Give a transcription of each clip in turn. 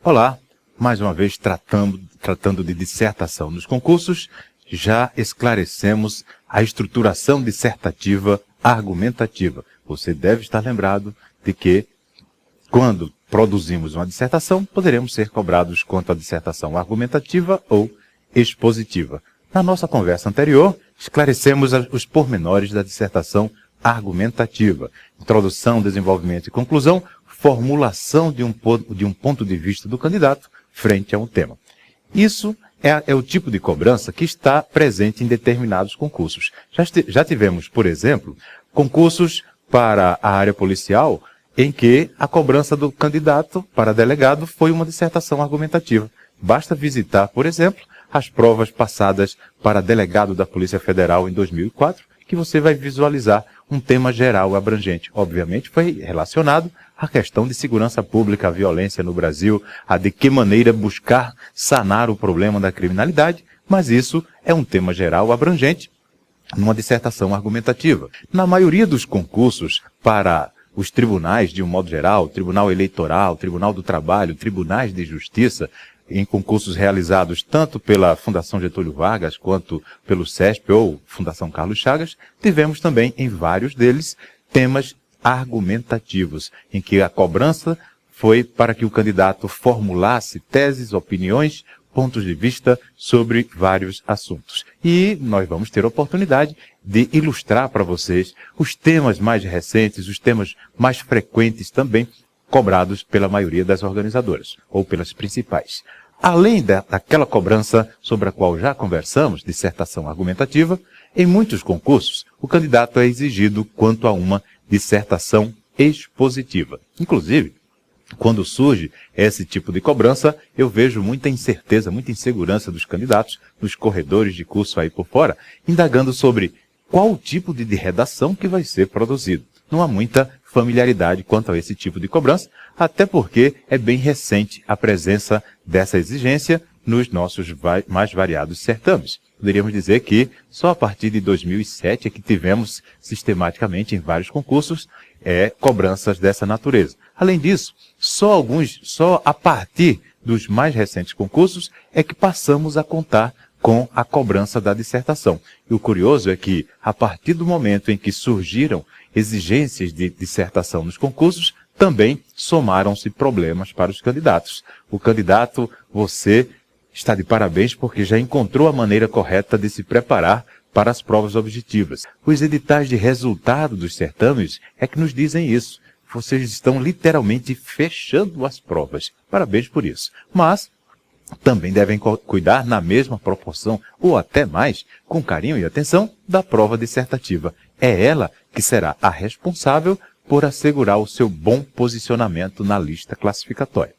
Olá, mais uma vez tratando de dissertação nos concursos, já esclarecemos a estruturação dissertativa argumentativa. Você deve estar lembrado de que, quando produzimos uma dissertação, poderemos ser cobrados quanto à dissertação argumentativa ou expositiva. Na nossa conversa anterior, esclarecemos os pormenores da dissertação argumentativa: introdução, desenvolvimento e conclusão, formulação de um ponto de vista do candidato frente a um tema. Isso é o tipo de cobrança que está presente em determinados concursos. Já tivemos, por exemplo, concursos para a área policial em que a cobrança do candidato para delegado foi uma dissertação argumentativa. Basta visitar, por exemplo, as provas passadas para delegado da Polícia Federal em 2004, que você vai visualizar um tema geral abrangente. Obviamente foi relacionado à questão de segurança pública, a violência no Brasil, a de que maneira buscar sanar o problema da criminalidade, mas isso é um tema geral abrangente numa dissertação argumentativa. Na maioria dos concursos para os tribunais, de um modo geral, Tribunal Eleitoral, Tribunal do Trabalho, Tribunais de Justiça, em concursos realizados tanto pela Fundação Getúlio Vargas quanto pelo CESP ou Fundação Carlos Chagas, tivemos também em vários deles temas argumentativos, em que a cobrança foi para que o candidato formulasse teses, opiniões, pontos de vista sobre vários assuntos. E nós vamos ter a oportunidade de ilustrar para vocês os temas mais recentes, os temas mais frequentes também, cobrados pela maioria das organizadoras, ou pelas principais. Além daquela cobrança sobre a qual já conversamos, dissertação argumentativa, em muitos concursos, o candidato é exigido quanto a uma dissertação expositiva. Inclusive, quando surge esse tipo de cobrança, eu vejo muita incerteza, muita insegurança dos candidatos nos corredores de curso aí por fora, indagando sobre qual tipo de redação que vai ser produzido. Não há muita familiaridade quanto a esse tipo de cobrança, até porque é bem recente a presença dessa exigência nos nossos mais variados certames. Poderíamos dizer que só a partir de 2007 é que tivemos sistematicamente em vários concursos cobranças dessa natureza. Além disso, só a partir dos mais recentes concursos é que passamos a contar com a cobrança da dissertação. E o curioso é que, a partir do momento em que surgiram exigências de dissertação nos concursos, também somaram-se problemas para os candidatos. O candidato, você está de parabéns porque já encontrou a maneira correta de se preparar para as provas objetivas. Os editais de resultado dos certames é que nos dizem isso. Vocês estão literalmente fechando as provas. Parabéns por isso. Mas também devem cuidar na mesma proporção, ou até mais, com carinho e atenção, da prova dissertativa. É ela que será a responsável por assegurar o seu bom posicionamento na lista classificatória.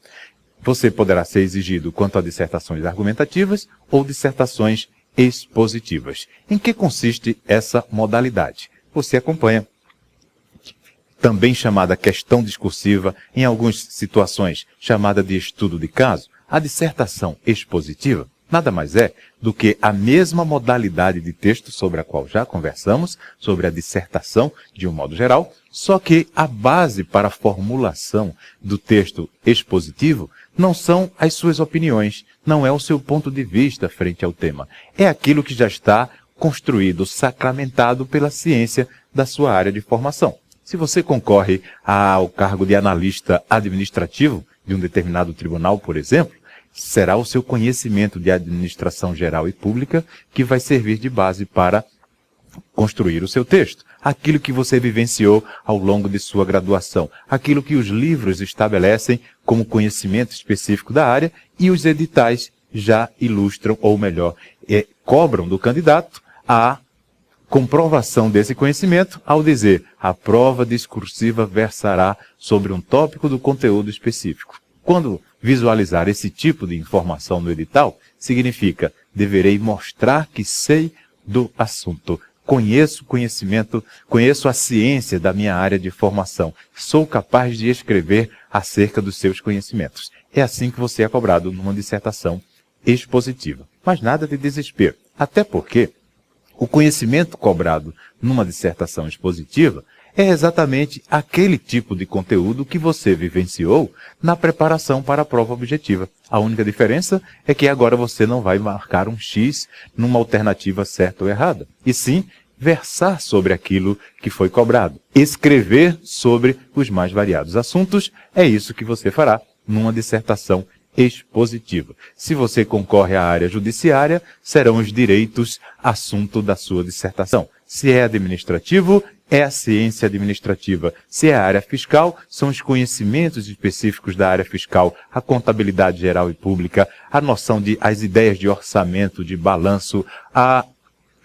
Você poderá ser exigido quanto a dissertações argumentativas ou dissertações expositivas. Em que consiste essa modalidade? Você acompanha. Também chamada questão discursiva, em algumas situações chamada de estudo de caso, a dissertação expositiva nada mais é do que a mesma modalidade de texto sobre a qual já conversamos, sobre a dissertação de um modo geral, só que a base para a formulação do texto expositivo não são as suas opiniões, não é o seu ponto de vista frente ao tema. É aquilo que já está construído, sacramentado pela ciência da sua área de formação. Se você concorre ao cargo de analista administrativo de um determinado tribunal, por exemplo, será o seu conhecimento de administração geral e pública que vai servir de base para construir o seu texto. Aquilo que você vivenciou ao longo de sua graduação, aquilo que os livros estabelecem como conhecimento específico da área e os editais já ilustram, ou melhor, cobram do candidato a comprovação desse conhecimento ao dizer: a prova discursiva versará sobre um tópico do conteúdo específico. Quando visualizar esse tipo de informação no edital, significa: deverei mostrar que sei do assunto. Conheço conhecimento, conheço a ciência da minha área de formação. Sou capaz de escrever acerca dos seus conhecimentos. É assim que você é cobrado numa dissertação expositiva. Mas nada de desespero. Até porque o conhecimento cobrado numa dissertação expositiva é exatamente aquele tipo de conteúdo que você vivenciou na preparação para a prova objetiva. A única diferença é que agora você não vai marcar um X numa alternativa certa ou errada, e sim versar sobre aquilo que foi cobrado. Escrever sobre os mais variados assuntos, é isso que você fará numa dissertação expositiva. Se você concorre à área judiciária, serão os direitos assunto da sua dissertação. Se é administrativo, é a ciência administrativa. Se é a área fiscal, são os conhecimentos específicos da área fiscal, a contabilidade geral e pública, a noção as ideias de orçamento, de balanço,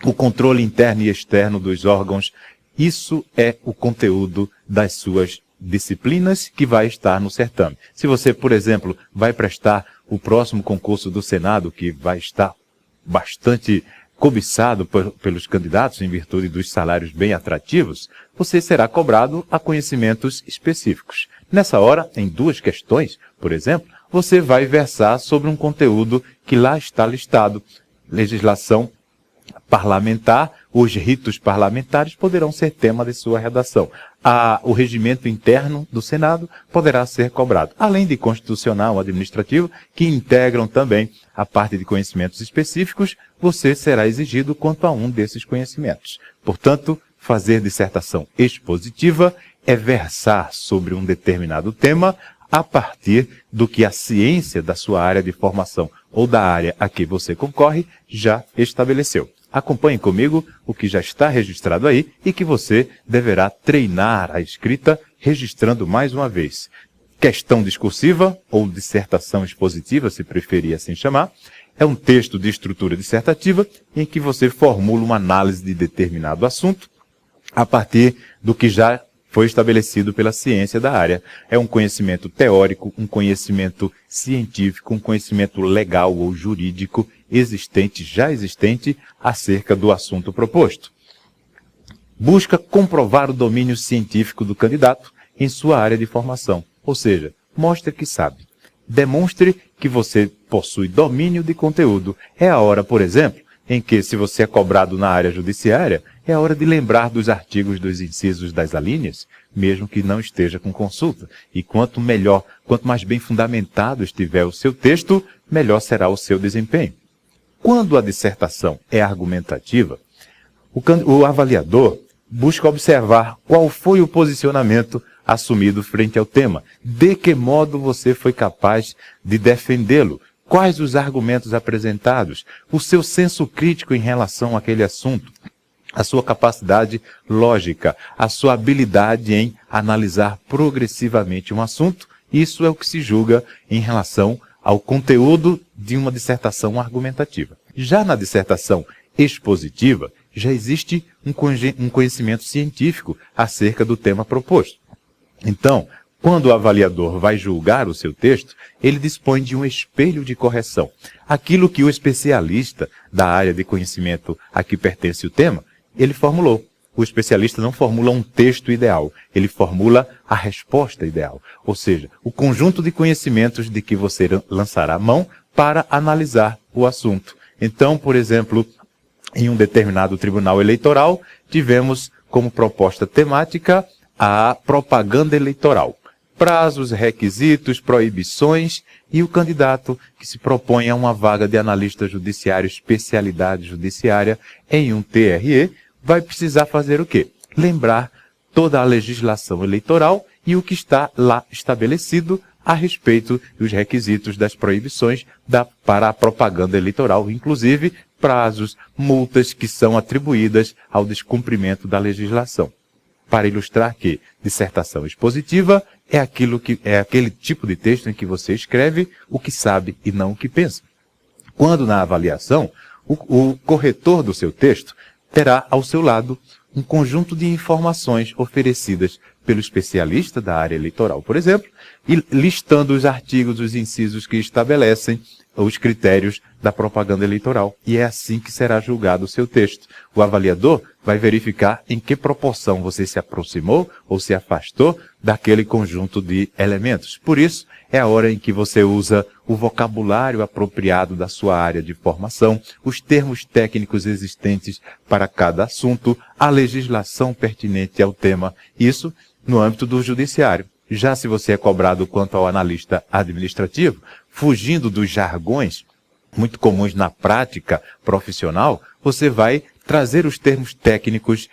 o controle interno e externo dos órgãos. Isso é o conteúdo das suas disciplinas que vai estar no certame. Se você, por exemplo, vai prestar o próximo concurso do Senado, que vai estar bastante cobiçado pelos candidatos em virtude dos salários bem atrativos, você será cobrado a conhecimentos específicos. Nessa hora, em 2 questões, por exemplo, você vai versar sobre um conteúdo que lá está listado. Legislação parlamentar, os ritos parlamentares poderão ser tema de sua redação. O regimento interno do Senado poderá ser cobrado, além de constitucional, administrativo, que integram também a parte de conhecimentos específicos. Você será exigido quanto a um desses conhecimentos. Portanto, fazer dissertação expositiva é versar sobre um determinado tema a partir do que a ciência da sua área de formação ou da área a que você concorre já estabeleceu. Acompanhe comigo o que já está registrado aí e que você deverá treinar a escrita registrando mais uma vez. Questão discursiva, ou dissertação expositiva, se preferir assim chamar, é um texto de estrutura dissertativa em que você formula uma análise de determinado assunto a partir do que já foi estabelecido pela ciência da área. É um conhecimento teórico, um conhecimento científico, um conhecimento legal ou jurídico já existente acerca do assunto proposto. Busca comprovar o domínio científico do candidato em sua área de formação, ou seja, mostre que sabe. Demonstre que você possui domínio de conteúdo. É a hora, por exemplo, em que, se você é cobrado na área judiciária, é a hora de lembrar dos artigos dos incisos das alíneas, mesmo que não esteja com consulta. E quanto mais bem fundamentado estiver o seu texto, melhor será o seu desempenho. Quando a dissertação é argumentativa, o avaliador busca observar qual foi o posicionamento assumido frente ao tema, de que modo você foi capaz de defendê-lo, quais os argumentos apresentados, o seu senso crítico em relação àquele assunto, a sua capacidade lógica, a sua habilidade em analisar progressivamente um assunto. Isso é o que se julga em relação ao conteúdo de uma dissertação argumentativa. Já na dissertação expositiva, já existe um conhecimento científico acerca do tema proposto. Então, quando o avaliador vai julgar o seu texto, ele dispõe de um espelho de correção. Aquilo que o especialista da área de conhecimento a que pertence o tema, ele formulou. O especialista não formula um texto ideal, ele formula a resposta ideal. Ou seja, o conjunto de conhecimentos de que você lançará mão para analisar o assunto. Então, por exemplo, em um determinado tribunal eleitoral, tivemos como proposta temática a propaganda eleitoral. Prazos, requisitos, proibições, e o candidato que se propõe a uma vaga de analista judiciário, especialidade judiciária, em um TRE, vai precisar fazer o quê? Lembrar toda a legislação eleitoral e o que está lá estabelecido a respeito dos requisitos das proibições para a propaganda eleitoral, inclusive prazos, multas que são atribuídas ao descumprimento da legislação. Para ilustrar que dissertação expositiva é aquele tipo de texto em que você escreve o que sabe e não o que pensa. Quando na avaliação, o corretor do seu texto terá ao seu lado um conjunto de informações oferecidas pelo especialista da área eleitoral, por exemplo, e listando os artigos, os incisos que estabelecem os critérios da propaganda eleitoral. E é assim que será julgado o seu texto. O avaliador vai verificar em que proporção você se aproximou ou se afastou daquele conjunto de elementos. Por isso, é a hora em que você usa o vocabulário apropriado da sua área de formação, os termos técnicos existentes para cada assunto, a legislação pertinente ao tema. Isso no âmbito do judiciário. Já se você é cobrado quanto ao analista administrativo, fugindo dos jargões muito comuns na prática profissional, você vai trazer os termos técnicos,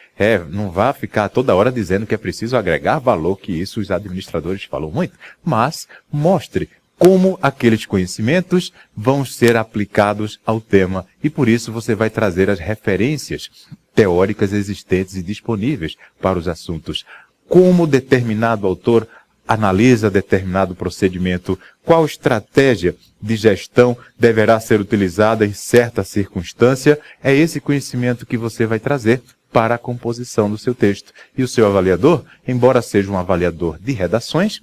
não vá ficar toda hora dizendo que é preciso agregar valor, que isso os administradores falam muito, mas mostre como aqueles conhecimentos vão ser aplicados ao tema e por isso você vai trazer as referências teóricas existentes e disponíveis para os assuntos. Como determinado autor analisa determinado procedimento, qual estratégia de gestão deverá ser utilizada em certa circunstância, é esse conhecimento que você vai trazer para a composição do seu texto. E o seu avaliador, embora seja um avaliador de redações,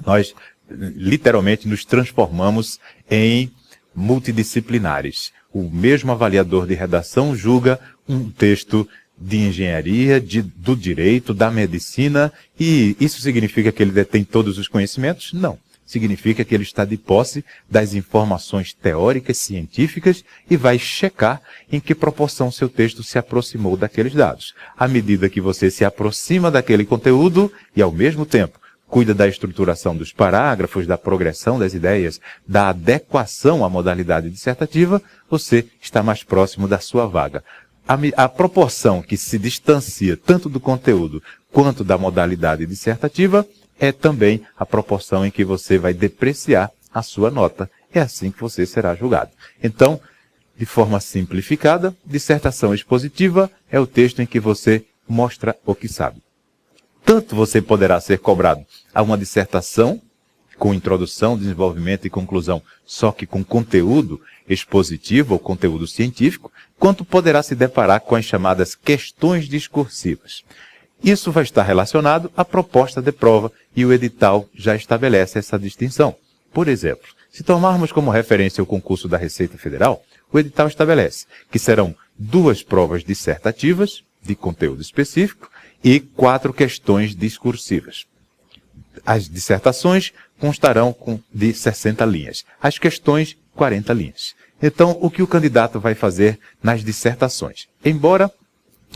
nós literalmente nos transformamos em multidisciplinares. O mesmo avaliador de redação julga um texto de engenharia, do direito, da medicina, e isso significa que ele detém todos os conhecimentos? Não. Significa que ele está de posse das informações teóricas, científicas, e vai checar em que proporção seu texto se aproximou daqueles dados. À medida que você se aproxima daquele conteúdo e, ao mesmo tempo, cuida da estruturação dos parágrafos, da progressão das ideias, da adequação à modalidade dissertativa, você está mais próximo da sua vaga. A proporção que se distancia tanto do conteúdo quanto da modalidade dissertativa é também a proporção em que você vai depreciar a sua nota. É assim que você será julgado. Então, de forma simplificada, dissertação expositiva é o texto em que você mostra o que sabe. Tanto você poderá ser cobrado a uma dissertação com introdução, desenvolvimento e conclusão, só que com conteúdo expositivo ou conteúdo científico, quanto poderá se deparar com as chamadas questões discursivas. Isso vai estar relacionado à proposta de prova e o edital já estabelece essa distinção. Por exemplo, se tomarmos como referência o concurso da Receita Federal, o edital estabelece que serão 2 provas dissertativas de conteúdo específico e 4 questões discursivas. As dissertações constarão de 60 linhas, as questões 40 linhas. Então, o que o candidato vai fazer nas dissertações? Embora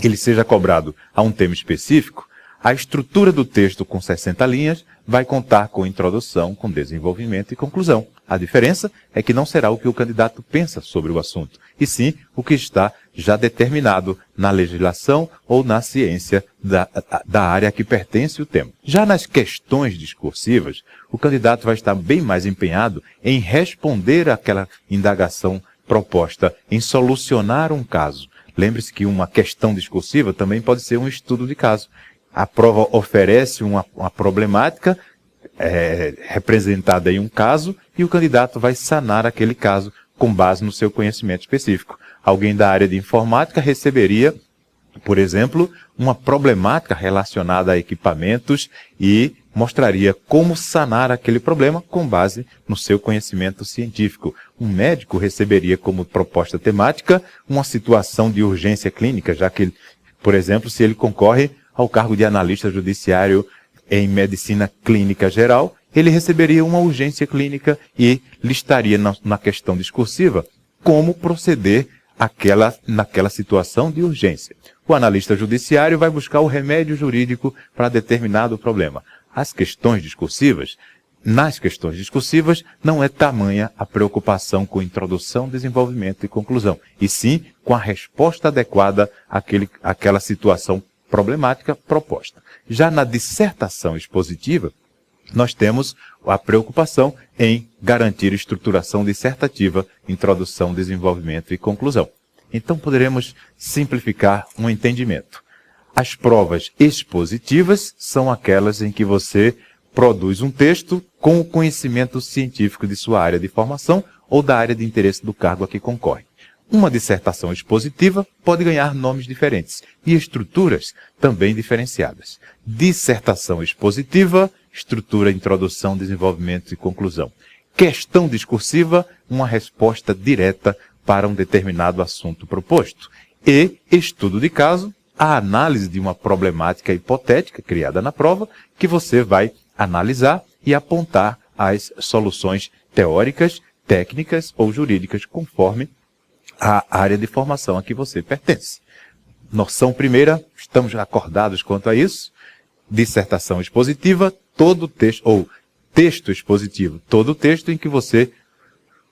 ele seja cobrado a um tema específico, a estrutura do texto com 60 linhas vai contar com introdução, com desenvolvimento e conclusão. A diferença é que não será o que o candidato pensa sobre o assunto, e sim o que está já determinado na legislação ou na ciência da área a que pertence o tema. Já nas questões discursivas, o candidato vai estar bem mais empenhado em responder àquela indagação proposta, em solucionar um caso. Lembre-se que uma questão discursiva também pode ser um estudo de caso. A prova oferece uma problemática representada em um caso e o candidato vai sanar aquele caso com base no seu conhecimento específico. Alguém da área de informática receberia, por exemplo, uma problemática relacionada a equipamentos e mostraria como sanar aquele problema com base no seu conhecimento científico. Um médico receberia como proposta temática uma situação de urgência clínica, já que, por exemplo, se ele concorre ao cargo de analista judiciário em medicina clínica geral, ele receberia uma urgência clínica e listaria na questão discursiva como proceder naquela situação de urgência. O analista judiciário vai buscar o remédio jurídico para determinado problema. Nas questões discursivas, não é tamanha a preocupação com introdução, desenvolvimento e conclusão, e sim com a resposta adequada àquela situação problemática proposta. Já na dissertação expositiva, nós temos a preocupação em garantir estruturação dissertativa, introdução, desenvolvimento e conclusão. Então, poderemos simplificar um entendimento. As provas expositivas são aquelas em que você produz um texto com o conhecimento científico de sua área de formação ou da área de interesse do cargo a que concorre. Uma dissertação expositiva pode ganhar nomes diferentes e estruturas também diferenciadas. Dissertação expositiva, estrutura, introdução, desenvolvimento e conclusão. questão discursiva, uma resposta direta para um determinado assunto proposto. E estudo de caso, a análise de uma problemática hipotética criada na prova, que você vai analisar e apontar as soluções teóricas, técnicas ou jurídicas, conforme a área de formação a que você pertence. Noção primeira, estamos acordados quanto a isso. Dissertação expositiva, todo texto, ou texto expositivo, todo texto em que você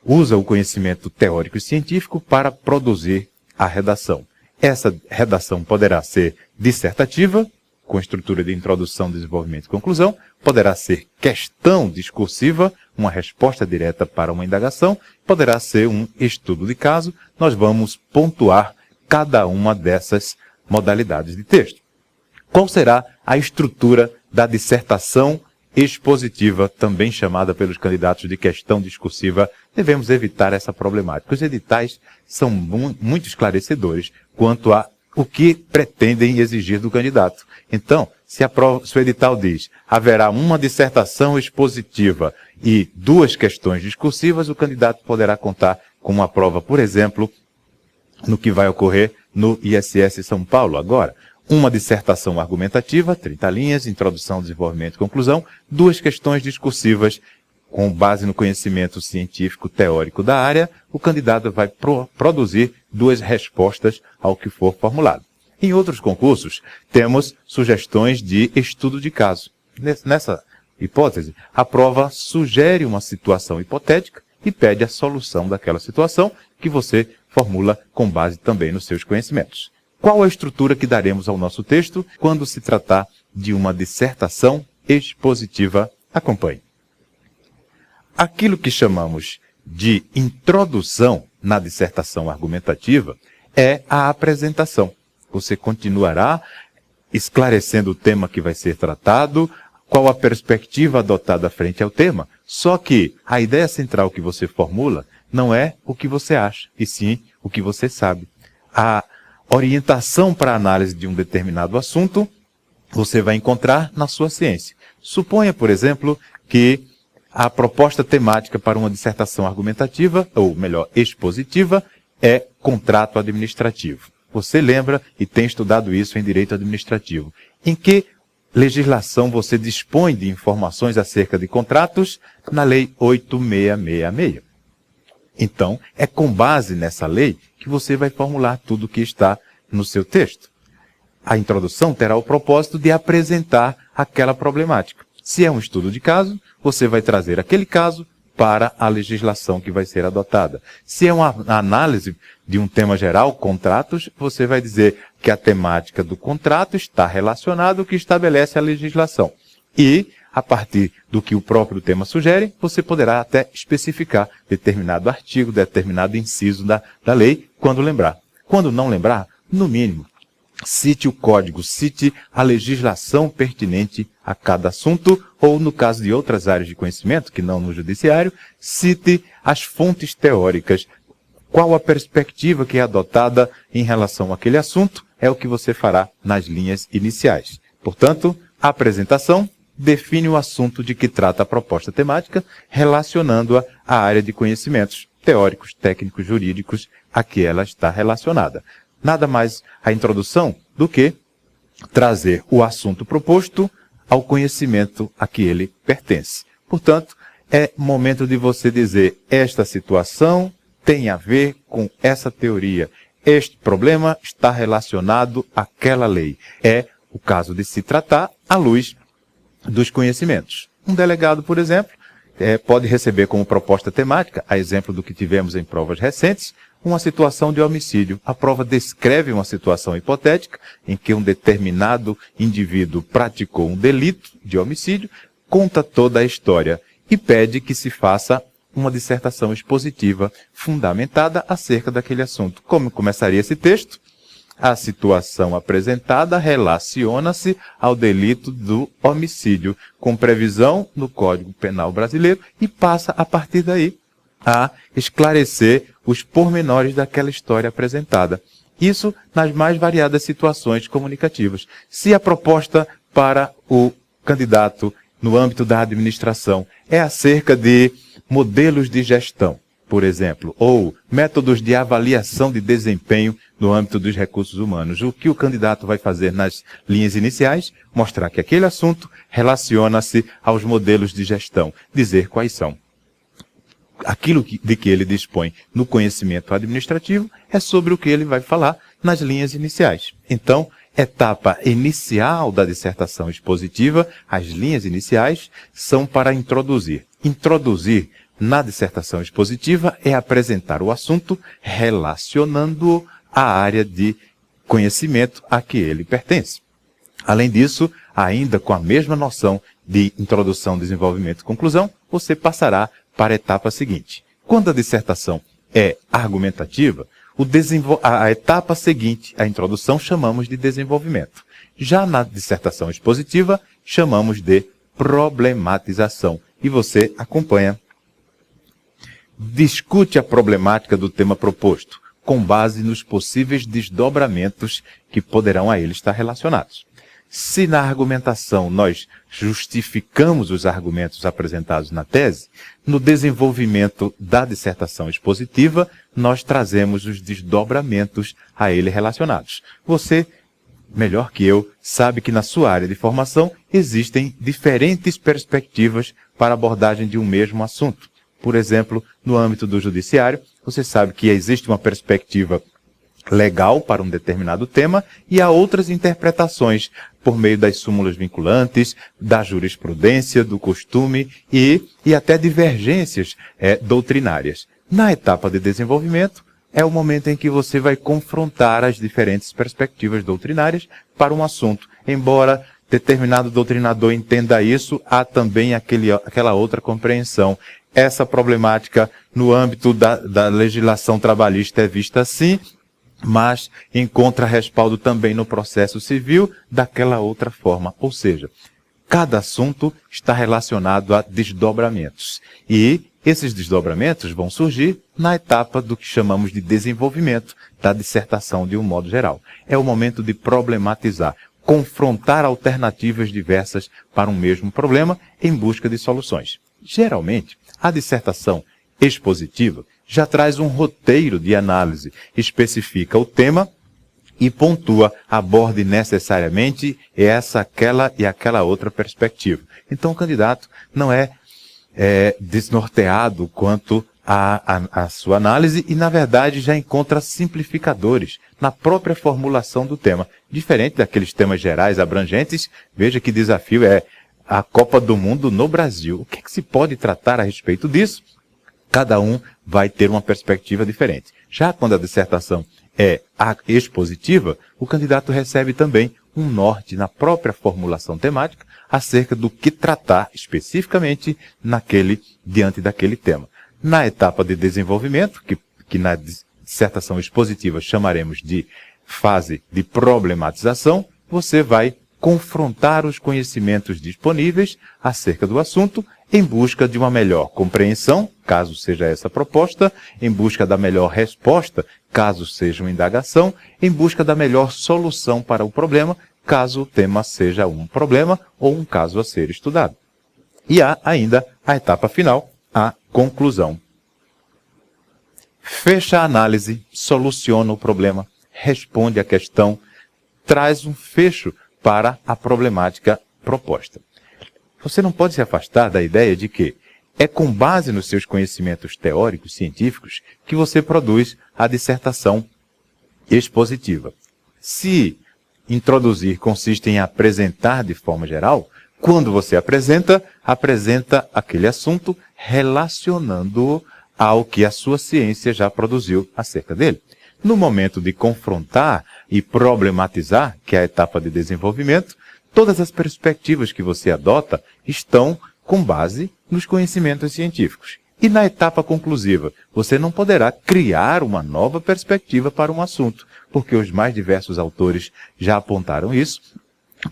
usa o conhecimento teórico e científico para produzir a redação. Essa redação poderá ser dissertativa, com estrutura de introdução, desenvolvimento e conclusão, poderá ser questão discursiva, uma resposta direta para uma indagação, poderá ser um estudo de caso. Nós vamos pontuar cada uma dessas modalidades de texto. Qual será a estrutura da dissertação expositiva, também chamada pelos candidatos de questão discursiva? Devemos evitar essa problemática. Os editais são muito esclarecedores quanto a o que pretendem exigir do candidato. Então, se o edital diz haverá uma dissertação expositiva e 2 questões discursivas, o candidato poderá contar com uma prova, por exemplo, no que vai ocorrer no ISS São Paulo agora. Uma dissertação argumentativa, 30 linhas, introdução, desenvolvimento e conclusão, 2 questões discursivas com base no conhecimento científico teórico da área, o candidato vai produzir 2 respostas ao que for formulado. Em outros concursos, temos sugestões de estudo de caso. Nessa hipótese, a prova sugere uma situação hipotética e pede a solução daquela situação que você formula com base também nos seus conhecimentos. Qual a estrutura que daremos ao nosso texto quando se tratar de uma dissertação expositiva? Acompanhe. Aquilo que chamamos de introdução na dissertação argumentativa é a apresentação. Você continuará esclarecendo o tema que vai ser tratado, qual a perspectiva adotada frente ao tema, só que a ideia central que você formula não é o que você acha, e sim o que você sabe. A orientação para a análise de um determinado assunto você vai encontrar na sua ciência. Suponha, por exemplo, que a proposta temática para uma dissertação argumentativa, ou melhor, expositiva, é contrato administrativo. Você lembra e tem estudado isso em direito administrativo. Em que legislação você dispõe de informações acerca de contratos? Na Lei 8666. Então, é com base nessa lei que você vai formular tudo o que está no seu texto. A introdução terá o propósito de apresentar aquela problemática. Se é um estudo de caso, você vai trazer aquele caso para a legislação que vai ser adotada. Se é uma análise de um tema geral, contratos, você vai dizer que a temática do contrato está relacionada ao que estabelece a legislação. E, a partir do que o próprio tema sugere, você poderá até especificar determinado artigo, determinado inciso da lei, quando lembrar. Quando não lembrar, no mínimo, cite o código, cite a legislação pertinente a cada assunto, ou no caso de outras áreas de conhecimento, que não no judiciário, cite as fontes teóricas. Qual a perspectiva que é adotada em relação àquele assunto é o que você fará nas linhas iniciais. Portanto, a apresentação define o assunto de que trata a proposta temática, relacionando-a à área de conhecimentos teóricos, técnicos, jurídicos a que ela está relacionada. Nada mais a introdução do que trazer o assunto proposto ao conhecimento a que ele pertence. Portanto, é momento de você dizer: esta situação tem a ver com essa teoria. Este problema está relacionado àquela lei. É o caso de se tratar à luz dos conhecimentos. Um delegado, por exemplo, pode receber como proposta temática, a exemplo do que tivemos em provas recentes, uma situação de homicídio. A prova descreve uma situação hipotética em que um determinado indivíduo praticou um delito de homicídio, conta toda a história e pede que se faça uma dissertação expositiva fundamentada acerca daquele assunto. Como começaria esse texto? A situação apresentada relaciona-se ao delito do homicídio, com previsão no Código Penal Brasileiro, e passa, a partir daí, a esclarecer os pormenores daquela história apresentada. Isso nas mais variadas situações comunicativas. Se a proposta para o candidato no âmbito da administração é acerca de modelos de gestão, por exemplo, ou métodos de avaliação de desempenho no âmbito dos recursos humanos. O que o candidato vai fazer nas linhas iniciais? Mostrar que aquele assunto relaciona-se aos modelos de gestão, dizer quais são. Aquilo de que ele dispõe no conhecimento administrativo é sobre o que ele vai falar nas linhas iniciais. Então, etapa inicial da dissertação expositiva, as linhas iniciais, são para introduzir. Introduzir na dissertação expositiva é apresentar o assunto relacionando-o à área de conhecimento a que ele pertence. Além disso, ainda com a mesma noção de introdução, desenvolvimento e conclusão, você passará para a etapa seguinte. Quando a dissertação é argumentativa, a etapa seguinte, a introdução, chamamos de desenvolvimento. Já na dissertação expositiva, chamamos de problematização. E você acompanha. Discute a problemática do tema proposto, com base nos possíveis desdobramentos que poderão a ele estar relacionados. Se na argumentação nós justificamos os argumentos apresentados na tese, no desenvolvimento da dissertação expositiva, nós trazemos os desdobramentos a ele relacionados. Você, melhor que eu, sabe que na sua área de formação existem diferentes perspectivas para a abordagem de um mesmo assunto. Por exemplo, no âmbito do judiciário, você sabe que existe uma perspectiva legal para um determinado tema e há outras interpretações por meio das súmulas vinculantes, da jurisprudência, do costume e até divergências doutrinárias. Na etapa de desenvolvimento, é o momento em que você vai confrontar as diferentes perspectivas doutrinárias para um assunto. Embora determinado doutrinador entenda isso, há também aquela outra compreensão. Essa problemática no âmbito da legislação trabalhista é vista assim, mas encontra respaldo também no processo civil daquela outra forma. Ou seja, cada assunto está relacionado a desdobramentos. E esses desdobramentos vão surgir na etapa do que chamamos de desenvolvimento da dissertação de um modo geral. É o momento de problematizar, confrontar alternativas diversas para um mesmo problema em busca de soluções. Geralmente, a dissertação expositiva já traz um roteiro de análise, especifica o tema e pontua, aborde necessariamente essa, aquela e aquela outra perspectiva. Então o candidato não é desnorteado quanto à sua análise e, na verdade, já encontra simplificadores na própria formulação do tema. Diferente daqueles temas gerais, abrangentes, veja que desafio é a Copa do Mundo no Brasil. O que se pode tratar a respeito disso? Cada um vai ter uma perspectiva diferente. Já quando a dissertação é expositiva, o candidato recebe também um norte na própria formulação temática acerca do que tratar especificamente diante daquele tema. Na etapa de desenvolvimento, que na dissertação expositiva chamaremos de fase de problematização, você vai confrontar os conhecimentos disponíveis acerca do assunto em busca de uma melhor compreensão, caso seja essa a proposta, em busca da melhor resposta, caso seja uma indagação, em busca da melhor solução para o problema, caso o tema seja um problema ou um caso a ser estudado. E há ainda a etapa final, a conclusão. Fecha a análise, soluciona o problema, responde à questão, traz um fecho para a problemática proposta. Você não pode se afastar da ideia de que é com base nos seus conhecimentos teóricos, científicos, que você produz a dissertação expositiva. Se introduzir consiste em apresentar de forma geral, quando você apresenta aquele assunto relacionando-o ao que a sua ciência já produziu acerca dele. No momento de confrontar e problematizar, que é a etapa de desenvolvimento, todas as perspectivas que você adota estão com base nos conhecimentos científicos. E na etapa conclusiva, você não poderá criar uma nova perspectiva para um assunto, porque os mais diversos autores já apontaram isso,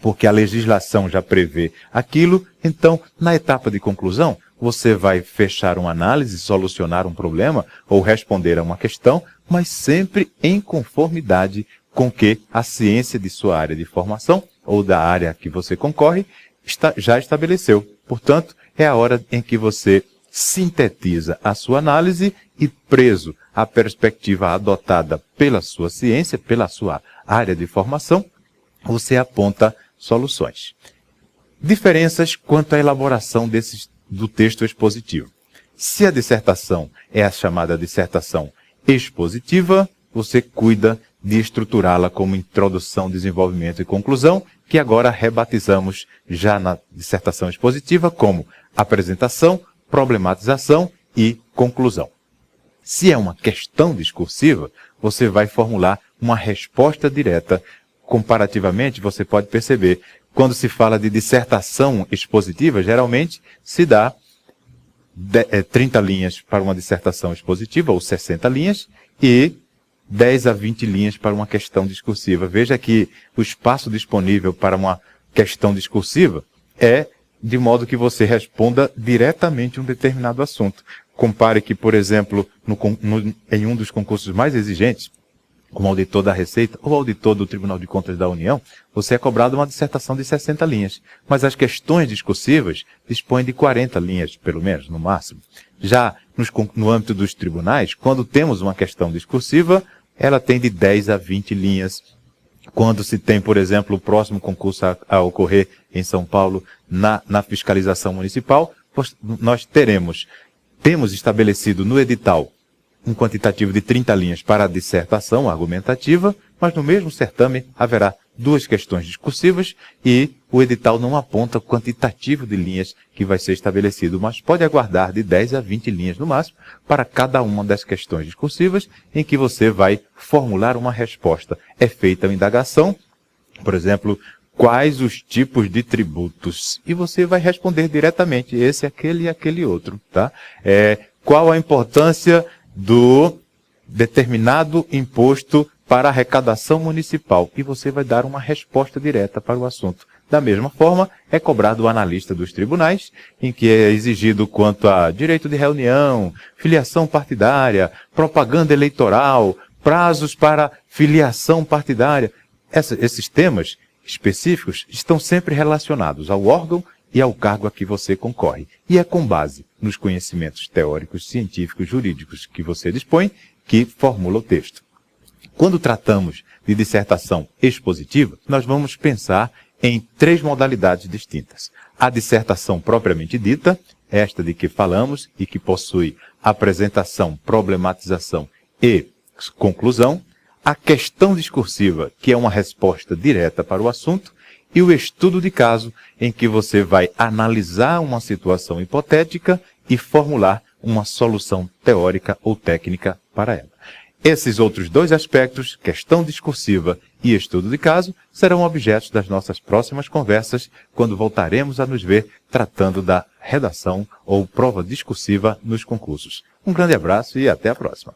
porque a legislação já prevê aquilo. Então, na etapa de conclusão, você vai fechar uma análise, solucionar um problema ou responder a uma questão, mas sempre em conformidade com que a ciência de sua área de formação ou da área que você concorre já estabeleceu. Portanto, é a hora em que você sintetiza a sua análise e, preso à perspectiva adotada pela sua ciência, pela sua área de formação, você aponta soluções. Diferenças quanto à elaboração do texto expositivo. Se a dissertação é a chamada dissertação expositiva, você cuida de estruturá-la como introdução, desenvolvimento e conclusão, que agora rebatizamos já na dissertação expositiva como apresentação, problematização e conclusão. Se é uma questão discursiva, você vai formular uma resposta direta. Comparativamente, você pode perceber, quando se fala de dissertação expositiva, geralmente se dá 30 linhas para uma dissertação expositiva, ou 60 linhas, e 10 a 20 linhas para uma questão discursiva. Veja que o espaço disponível para uma questão discursiva é de modo que você responda diretamente um determinado assunto. Compare que, por exemplo, em um dos concursos mais exigentes, como auditor da Receita ou auditor do Tribunal de Contas da União, você é cobrado uma dissertação de 60 linhas. Mas as questões discursivas dispõem de 40 linhas, pelo menos, no máximo. Já no âmbito dos tribunais, quando temos uma questão discursiva, ela tem de 10 a 20 linhas. Quando se tem, por exemplo, o próximo concurso a ocorrer em São Paulo, na fiscalização municipal, nós temos estabelecido no edital um quantitativo de 30 linhas para a dissertação argumentativa, mas no mesmo certame haverá 2 questões discursivas e o edital não aponta o quantitativo de linhas que vai ser estabelecido, mas pode aguardar de 10 a 20 linhas no máximo para cada uma das questões discursivas em que você vai formular uma resposta. É feita a indagação, por exemplo, quais os tipos de tributos? E você vai responder diretamente, esse, aquele e aquele outro, tá? Qual a importância do determinado imposto para a arrecadação municipal? E você vai dar uma resposta direta para o assunto. Da mesma forma, é cobrado o analista dos tribunais, em que é exigido quanto a direito de reunião, filiação partidária, propaganda eleitoral, prazos para filiação partidária. Esses temas específicos estão sempre relacionados ao órgão e ao cargo a que você concorre. E é com base nos conhecimentos teóricos, científicos, jurídicos que você dispõe que formula o texto. Quando tratamos de dissertação expositiva, nós vamos pensar em 3 modalidades distintas. A dissertação propriamente dita, esta de que falamos e que possui apresentação, problematização e conclusão. A questão discursiva, que é uma resposta direta para o assunto, e o estudo de caso, em que você vai analisar uma situação hipotética e formular uma solução teórica ou técnica para ela. Esses outros 2 aspectos, questão discursiva e estudo de caso, serão objetos das nossas próximas conversas, quando voltaremos a nos ver tratando da redação ou prova discursiva nos concursos. Um grande abraço e até a próxima.